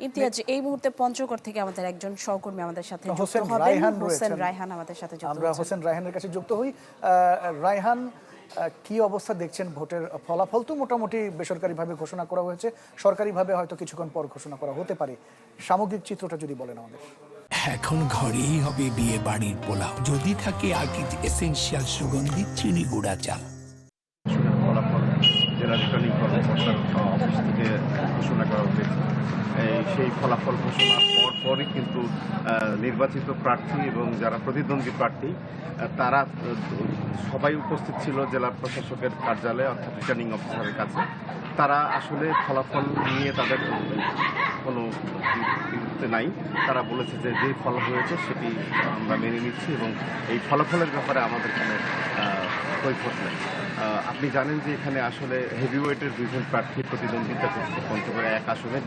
ইমতিয়াজ, এই মুহূর্তে পঞ্চগড় থেকে আমাদের একজন সহকর্মী আমাদের সাথে যুক্ত হোসেন হবেন। রায়হান হোসেন রয়েছেন। রায়হান আমাদের সাথে যুক্ত আমরা হচ্ছেন। হোসেন রায়হানের কাছে যুক্ত হই। রায়হান, কি অবস্থা দেখছেন ভোটের ফলাফল? তো মোটামুটি বেসরকারিভাবে ঘোষণা করা হয়েছে, সরকারিভাবে হয়তো কিছুক্ষণ পর ঘোষণা করা হতে পারে। সামগ্রিক চিত্রটা যদি বলেন আমাদের। এখন ঘরেই হবে বিয়ে বাড়ির পোলাও, যদি থাকে আকিজ এসেনশিয়াল সুগন্ধি চিনি গুঁড়া চাল। ফলাফল জেলা রিটার্নিং কর্মকর্তার অফিস থেকে ঘোষণা করা হয়েছে। সেই ফলাফল ঘোষণার পরই কিন্তু নির্বাচিত প্রার্থী এবং যারা প্রতিদ্বন্দ্বী প্রার্থী তারা সবাই উপস্থিত ছিল জেলা প্রশাসকের কার্যালয়ে, অর্থাৎ রিটার্নিং অফিসারের কাছে। তারা আসলে ফলাফল নিয়ে তাদের কোনো বিরুদ্ধে নাই। তারা বলেছে যে যে ফল হয়েছে সেটি আমরা মেনে নিচ্ছি এবং এই ফলাফলের ব্যাপারে আমাদের কোনো কৈফত নেই। আপনি জানেন যে এখানে আসলে হেভিওয়েটের দুইজন প্রার্থী প্রতিদ্বন্দ্বিতা করছে পঞ্চগড়ে এক আসনে,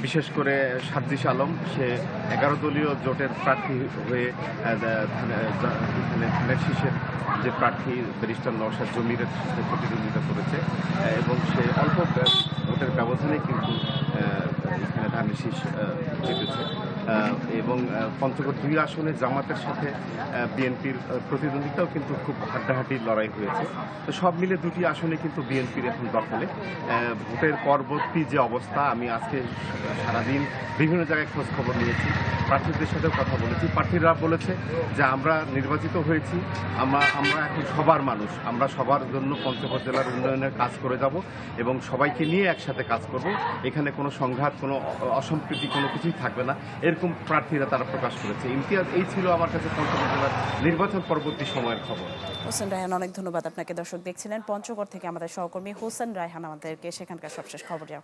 বিশেষ করে সাদ্দিস আলম, সে 11 দলীয় জোটের প্রার্থী হয়ে ধানের শীষের যে প্রার্থী ব্যারিস্টার নওশাদ জমিরের সাথে প্রতিদ্বন্দ্বিতা করেছে এবং সে অল্প ভোটের ব্যবধানে কিন্তু এখানে ধানের শীষ জিতেছে। এবং পঞ্চগড় 2 আসনে জামাতের সাথে বিএনপির প্রতিদ্বন্দ্বিতাও কিন্তু খুব হাড্ডাহাড্ডির লড়াই হয়েছে। তো সব মিলে 2টি আসনে কিন্তু বিএনপির এখন দখলে। ভোটের পরবর্তী যে অবস্থা, আমি আজকে সারাদিন বিভিন্ন জায়গায় খোঁজ খবর নিয়েছি, প্রার্থীদের সাথেও কথা বলেছি। প্রার্থীরা বলেছে যে আমরা নির্বাচিত হয়েছি, আমরা এখন সবার মানুষ, আমরা সবার জন্য পঞ্চগড় জেলার উন্নয়নের কাজ করে যাব এবং সবাইকে নিয়ে একসাথে কাজ করব। এখানে কোনো সংঘাত, কোনো অসম্প্রীতি, কোনো কিছুই থাকবে না, এরকম প্রার্থীরা তারা প্রকাশ করেছে। ইমতিয়াজ, এই ছিল আমার কাছে পঞ্চগড় জেলার নির্বাচন পরবর্তী সময়ের খবর। হোসেন রায়হান, অনেক ধন্যবাদ আপনাকে। দর্শক দেখছিলেন পঞ্চগড় থেকে আমাদের সহকর্মী হোসেন রায়হান আমাদেরকে সেখানকার সবশেষ খবর